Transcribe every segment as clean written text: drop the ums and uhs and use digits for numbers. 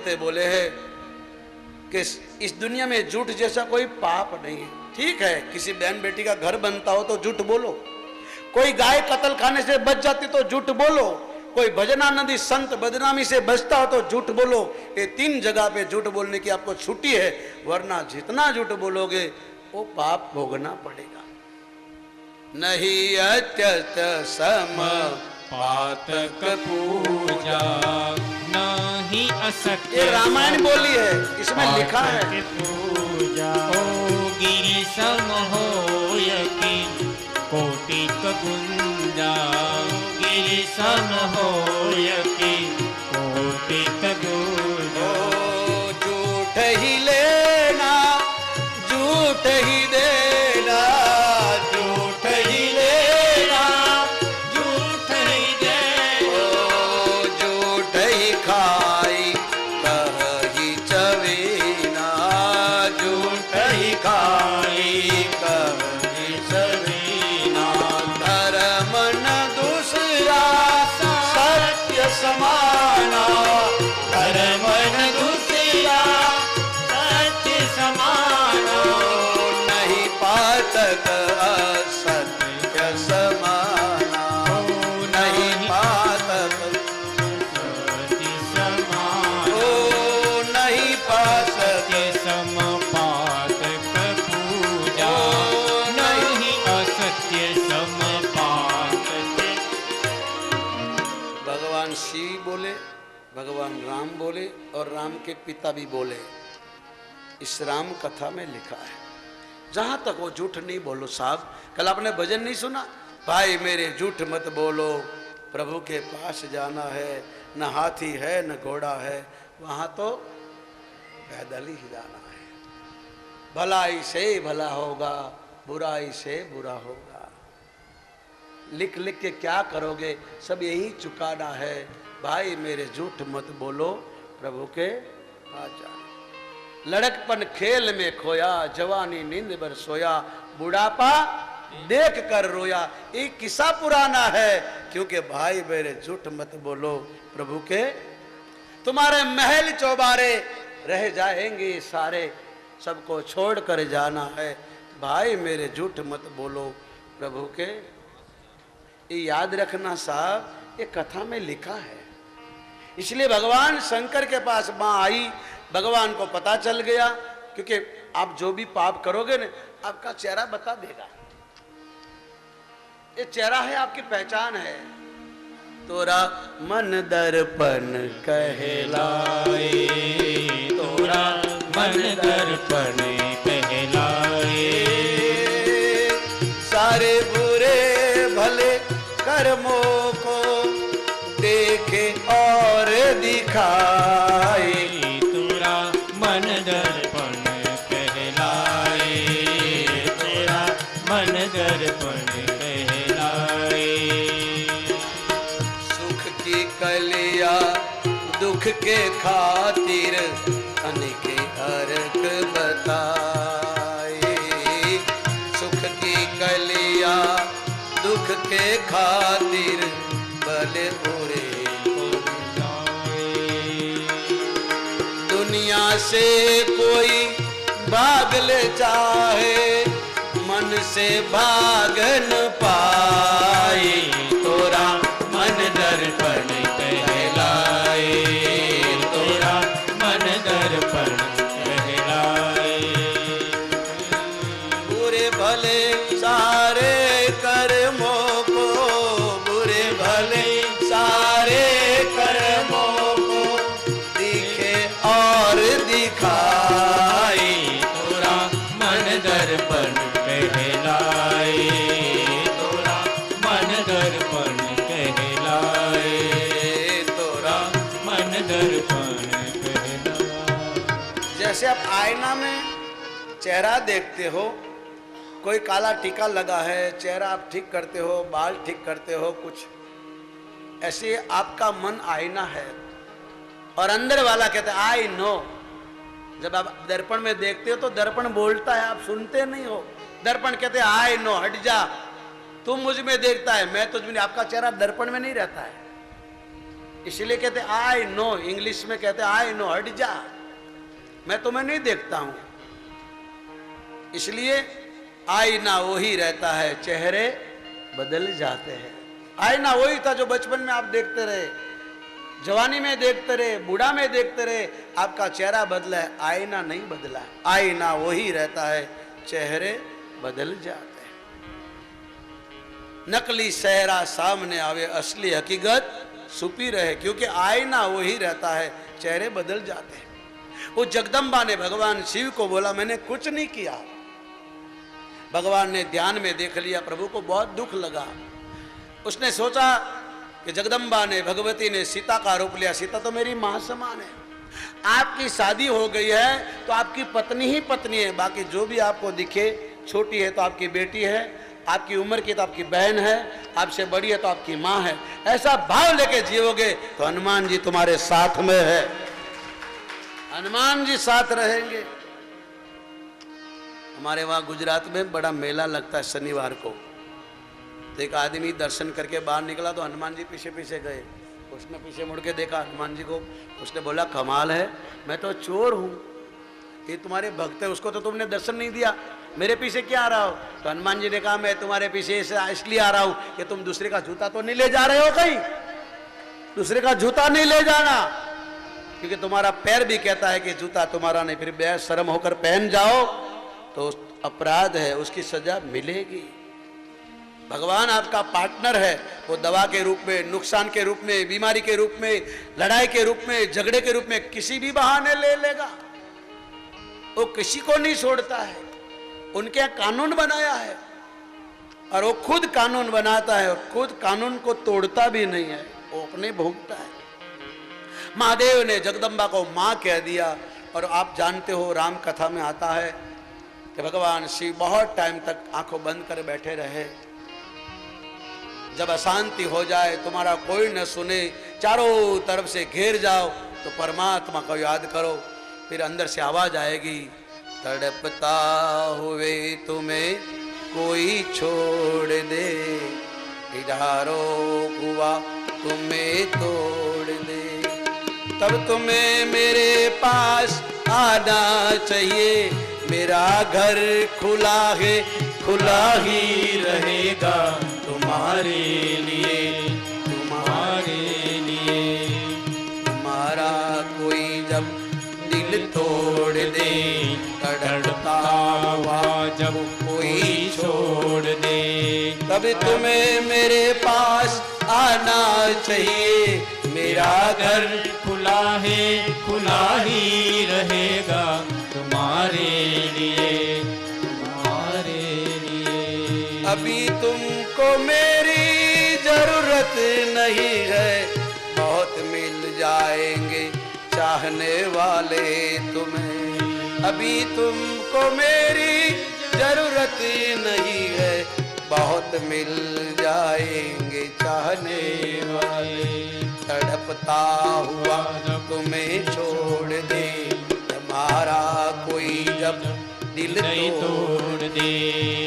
बोलते बोले हैं कि इस दुनिया में झूठ जैसा कोई पाप नहीं है। ठीक है, किसी बहन बेटी का घर बनता हो तो झूठ बोलो, कोई गाय कत्ल खाने से बच जाती तो झूठ बोलो, कोई भजनानंदी संत बदनामी से बचता हो तो झूठ बोलो। ये 3 जगह पे झूठ बोलने की आपको छुट्टी है, वरना जितना झूठ बोलोगे वो पाप भोगना पड़ेगा। नहीं अत्यंत सम पातक पूजा नहीं असत्य। ये रामायण बोली है, इसमें लिखा है पूजा ओ गिरि सम होय कि कोटि गुंजा, गिरि सम होय कि कोटि गुंजा। झूठ ही लेना झूठ ही देना, झूठ ही लेना झूठ ही दे झूठ ही खाई कही चवीना, झूठ ही खाई कही चवीना। धर्म न दूसरा सत्य समाना, धर्म न दूसरा सत्य समाना। नहीं पातक असत्य समाना, नहीं पातक सत्य समाना। ओ नहीं पातक सम पातक पूजा नहीं असत्य सम पातक। भगवान शिव बोले, भगवान राम बोले और राम के पिता भी बोले। इस राम कथा में लिखा है, जहां तक वो झूठ नहीं बोलो साहब। कल आपने भजन नहीं सुना, भाई मेरे झूठ मत बोलो, प्रभु के पास जाना है, न हाथी है न घोड़ा है, वहां तो पैदल ही जाना है। भलाई से भला होगा, बुराई से बुरा होगा। लिख लिख के क्या करोगे, सब यही चुकाना है। भाई मेरे झूठ मत बोलो, प्रभु के पास जाना। लड़कपन खेल में खोया, जवानी नींद भर सोया, बुढ़ापा देख कर रोया। ये किस्सा पुराना है, क्योंकि भाई मेरे झूठ मत बोलो, प्रभु के तुम्हारे महल चौबारे रह जाएंगे सारे, सबको छोड़ कर जाना है। भाई मेरे झूठ मत बोलो, प्रभु के। ये याद रखना साहब, ये कथा में लिखा है। इसलिए भगवान शंकर के पास मां आई, भगवान को पता चल गया, क्योंकि आप जो भी पाप करोगे ना, आपका चेहरा बता देगा। ये चेहरा है, आपकी पहचान है। तोरा मन दर्पण कहलाए, तोरा मन दर्पण कहलाए। सारे बुरे भले कर्मों को देखे और दिखाए। तोरा मन दर्पण कहलाए, तोरा मन दर्पण कहलाए। सुख की कलिया दुख के खातिर अनेके अर्घ बताए। सुख की कलिया दुख के खातिर भले बुरे दुनिया से कोई भाग ले चाहे, मन से भाग न पाए। तोरा मन दर्पण कहलाए, तोरा मन दर्पण कहलाए। बुरे भले सारे कर्मों को, बुरे भले सारे कर्मों को दिखे और दिखाए। तोरा मन दर्पण कहलाए, तोरा मन दर्पण कहलाए। तोरा मन दर्पण कहलाए। जैसे आप आईना में चेहरा देखते हो, कोई काला टीका लगा है, चेहरा आप ठीक करते हो, बाल ठीक करते हो, कुछ ऐसे आपका मन आईना है और अंदर वाला कहता है आई नो। जब आप दर्पण में देखते हो तो दर्पण बोलता है, आप सुनते नहीं हो। दर्पण कहते हैं आई नो, हट जा, तुम मुझ में देखता है, मैं तुझ में। आपका चेहरा दर्पण में नहीं रहता है, इसलिए कहते आई नो, इंग्लिश में कहते आई नो, हट जा, मैं तुम्हें नहीं देखता हूं। इसलिए आईना वही रहता है, चेहरे बदल जाते हैं। आईना वही था जो बचपन में आप देखते रहे, जवानी में देखते रहे, बूढ़ा में देखते रहे, आपका चेहरा बदला है, आईना नहीं बदला। आईना वही रहता है, चेहरे बदल जाते हैं। नकली चेहरा सामने आवे, असली हकीकत छुपी रहे, क्योंकि आईना वही रहता है, चेहरे बदल जाते हैं। वो जगदम्बा ने भगवान शिव को बोला मैंने कुछ नहीं किया। भगवान ने ध्यान में देख लिया, प्रभु को बहुत दुख लगा। उसने सोचा कि जगदम्बा ने, भगवती ने सीता का रूप लिया, सीता तो मेरी मां समान है, आपकी शादी हो गई है तो आपकी पत्नी ही पत्नी है, बाकी जो भी आपको दिखे, छोटी है तो आपकी बेटी है, आपकी उम्र की तो आपकी बहन है, आपसे बड़ी है तो आपकी मां है। ऐसा भाव लेके जियोगे तो हनुमान जी तुम्हारे साथ में है, हनुमान जी साथ रहेंगे। हमारे वहां गुजरात में बड़ा मेला लगता है शनिवार को, तो एक आदमी दर्शन करके बाहर निकला तो हनुमान जी पीछे पीछे गए। उसने पीछे मुड़ के देखा हनुमान जी को, उसने बोला कमाल है, मैं तो चोर हूं, ये तुम्हारे भक्त है, उसको तो तुमने दर्शन नहीं दिया, मेरे पीछे क्या आ रहा हो? तो हनुमान जी ने कहा मैं तुम्हारे पीछे इसलिए आ रहा हूं कि तुम दूसरे का जूता तो नहीं ले जा रहे हो, कहीं दूसरे का जूता नहीं ले जाना, क्योंकि तुम्हारा पैर भी कहता है कि जूता तुम्हारा नहीं, फिर बेशर्म होकर पहन जाओ तो अपराध है, उसकी सजा मिलेगी। भगवान आपका पार्टनर है, वो दवा के रूप में, नुकसान के रूप में, बीमारी के रूप में, लड़ाई के रूप में, झगड़े के रूप में, किसी भी बहाने ले लेगा। वो किसी को नहीं छोड़ता है, उनके यहाँ कानून बनाया है और वो खुद कानून बनाता है और खुद कानून को तोड़ता भी नहीं है, वो अपने भोगता है। महादेव ने जगदम्बा को मां कह दिया। और आप जानते हो राम कथा में आता है कि भगवान शिव बहुत टाइम तक आंखों बंद कर बैठे रहे। जब अशांति हो जाए, तुम्हारा कोई न सुने, चारों तरफ से घेर जाओ, तो परमात्मा को याद करो, फिर अंदर से आवाज आएगी, तड़पता हुए तुम्हें कोई छोड़ दे, इधारो हुआ तुम्हें तोड़ दे, तब तुम्हें मेरे पास आना चाहिए, मेरा घर खुला है, खुला ही रहेगा तुम्हारे लिए, तुम्हारे लिए। तुम्हारा कोई जब दिल तोड़ दे, तड़पता हुआ जब कोई छोड़ दे, तब तुम्हें मेरे पास आना चाहिए, मेरा घर खुला है, खुला ही रहेगा तुम्हारे लिए, तुम्हारे लिए। अभी तुमको मेरी जरूरत नहीं है, बहुत मिल जाएंगे चाहने वाले तुम्हें। अभी तुमको मेरी जरूरत नहीं है, बहुत मिल जाएंगे चाहने वाले। तड़पता हुआ तुम्हें छोड़ दे, तुम्हारा कोई जब दिल तोड़ दे,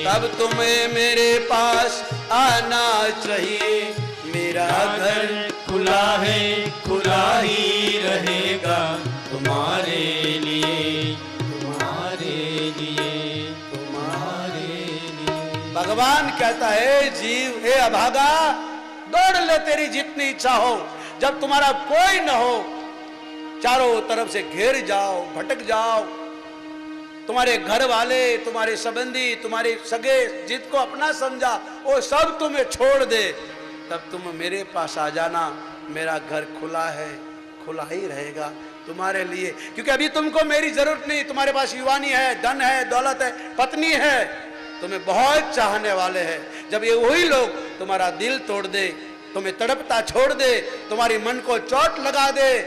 तब तुम्हें मेरे पास आना चाहिए, मेरा घर खुला है, खुला ही रहेगा तुम्हारे लिए, तुम्हारे लिए, तुम्हारे लिए। भगवान कहता है जीव, हे अभागा, दौड़ ले तेरी जितनी इच्छा हो, जब तुम्हारा कोई न हो, चारों तरफ से घेर जाओ, भटक जाओ, तुम्हारे घर वाले, तुम्हारे संबंधी, तुम्हारे सगे, जिसको अपना समझा वो सब तुम्हें छोड़ दे, तब तुम मेरे पास आ जाना, मेरा घर खुला है, खुला ही रहेगा तुम्हारे लिए। क्योंकि अभी तुमको मेरी जरूरत नहीं, तुम्हारे पास युवानी है, धन है, दौलत है, पत्नी है, तुम्हें बहुत चाहने वाले हैं। जब ये वही लोग तुम्हारा दिल तोड़ दे, तुम्हें तड़पता छोड़ दे, तुम्हारी मन को चोट लगा दे,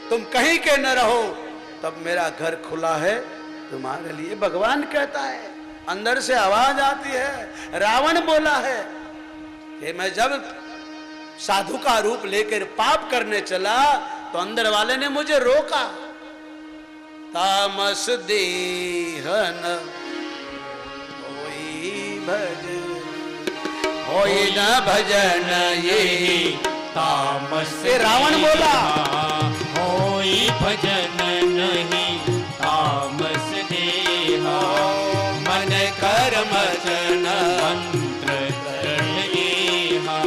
तुम कहीं के न रहो, तब मेरा घर खुला है तुम्हारे लिए। भगवान कहता है, अंदर से आवाज आती है। रावण बोला है कि मैं जब साधु का रूप लेकर पाप करने चला तो अंदर वाले ने मुझे रोका। तामस देहन होई भजन, होई न भजन, यही तामस ये रावण बोला। होई भजन नहीं तामस देहा, मन कर्म वचन मंत्र एहा,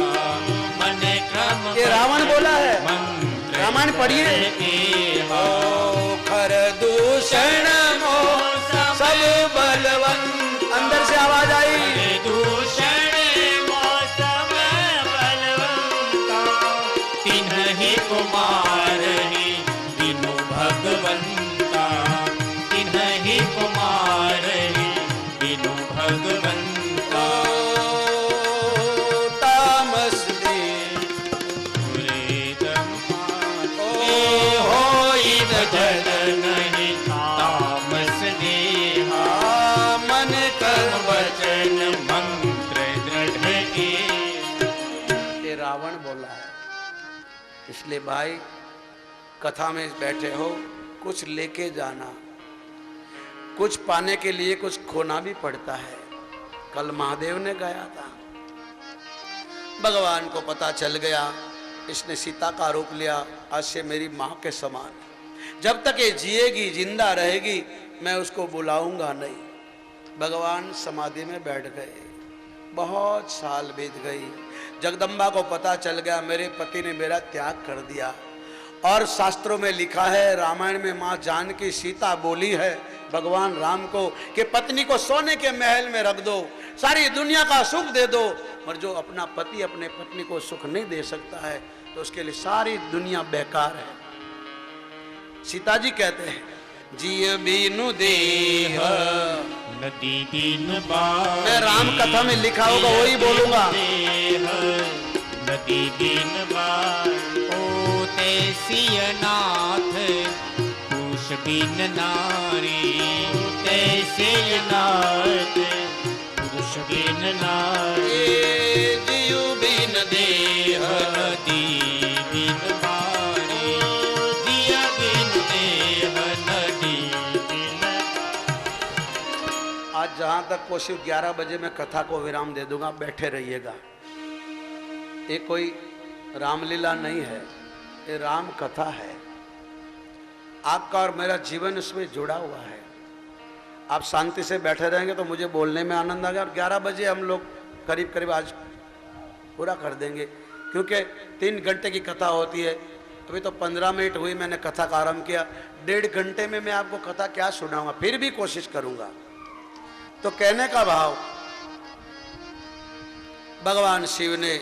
मन क्रम ये रावण बोला है। मंत्र रामायण पढ़िए। एहा, खर दूषण मोह सब बलवंत। अंदर से आवाज आई। दूषण मौसम बलवंता, तिन्हि कुमार ही बिनु भगवंता, तिन्हि कुमार ही बिनु भगवंता। तामस दे होई भजन नहीं तामस देहा, मन कर्म वचन मंत्र दृढ़ के। ये रावण बोला है। इसलिए भाई कथा में बैठे हो, कुछ लेके जाना, कुछ पाने के लिए कुछ खोना भी पड़ता है। कल महादेव ने गाया था, भगवान को पता चल गया इसने सीता का रूप लिया, आज से मेरी माँ के समान, जब तक ये जिएगी जिंदा रहेगी मैं उसको बुलाऊंगा नहीं। भगवान समाधि में बैठ गए। बहुत साल बीत गई। जगदम्बा को पता चल गया मेरे पति ने मेरा त्याग कर दिया। और शास्त्रों में लिखा है, रामायण में माँ जानकी सीता बोली है भगवान राम को कि पत्नी को सोने के महल में रख दो, सारी दुनिया का सुख दे दो, पर जो अपना पति अपने पत्नी को सुख नहीं दे सकता है तो उसके लिए सारी दुनिया बेकार है। सीता जी कहते हैं, जिय बीनु देह, नदी दीन बार। मैं राम कथा में लिखा होगा वही बोलूंगा। नदी दीन बार ओते सियनाथ, कुश बिन नारी ते सियनाथ, कुश बिन नारी। जियु बिन देह, नदी दीन बारी, जिया बिन देह नदी दीन। आज जहां तक कोशिश 11 बजे मैं कथा को विराम दे दूंगा, बैठे रहिएगा। ये कोई रामलीला नहीं है, ये राम कथा है। आपका और मेरा जीवन उसमें जुड़ा हुआ है। आप शांति से बैठे रहेंगे तो मुझे बोलने में आनंद आ गया। और 11 बजे हम लोग करीब करीब आज पूरा कर देंगे, क्योंकि 3 घंटे की कथा होती है। अभी तो 15 मिनट हुई मैंने कथा का आरंभ किया। 1.5 घंटे में मैं आपको कथा क्या सुनाऊंगा, फिर भी कोशिश करूंगा। तो कहने का भाव, भगवान शिव ने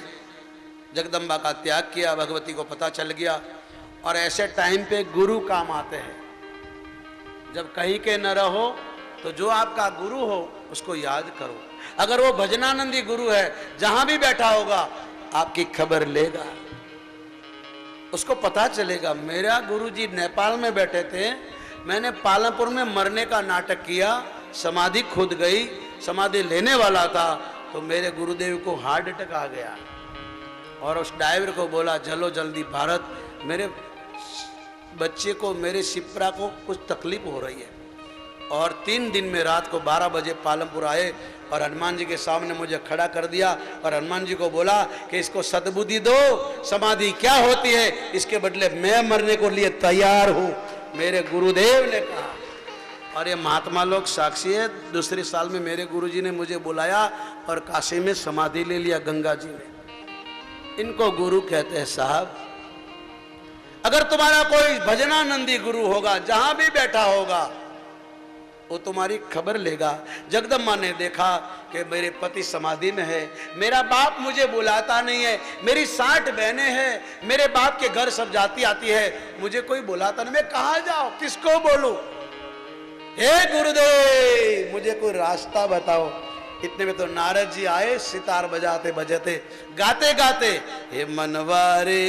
जगदम्बा का त्याग किया, भगवती को पता चल गया। और ऐसे टाइम पे गुरु काम आते हैं। जब कहीं के न रहो तो जो आपका गुरु हो उसको याद करो। अगर वो भजनानंदी गुरु है, जहां भी बैठा होगा आपकी खबर लेगा, उसको पता चलेगा। मेरा गुरुजी नेपाल में बैठे थे, मैंने पालमपुर में मरने का नाटक किया, समाधि खुद गई, समाधि लेने वाला था तो मेरे गुरुदेव को हार्ट अटैक आ गया। और उस ड्राइवर को बोला चलो जल्दी भारत, मेरे बच्चे को, मेरे शिप्रा को कुछ तकलीफ हो रही है। और 3 दिन में रात को 12 बजे पालमपुर आए और हनुमान जी के सामने मुझे खड़ा कर दिया और हनुमान जी को बोला कि इसको सद्बुद्धि दो, समाधि क्या होती है, इसके बदले मैं मरने को लिए तैयार हूँ, मेरे गुरुदेव ने कहा। और ये महात्मा लोग साक्षी है। दूसरे साल में मेरे गुरुजी ने मुझे बुलाया और काशी में समाधि ले लिया गंगा जी ने। इनको गुरु कहते हैं साहब। अगर तुम्हारा कोई भजनानंदी गुरु होगा, जहां भी बैठा होगा, वो तुम्हारी खबर लेगा। जगदम्बा ने देखा कि मेरे पति समाधि में है, मेरा बाप मुझे बुलाता नहीं है, मेरी 60 बहनें हैं, मेरे बाप के घर सब जाती आती है, मुझे कोई बुलाता नहीं, मैं कहाँ जाऊं, किसको बोलूं? हे गुरुदेव मुझे कोई रास्ता बताओ। इतने में तो नारद जी आए, सितार बजाते बजाते, गाते गाते, हे मनवारे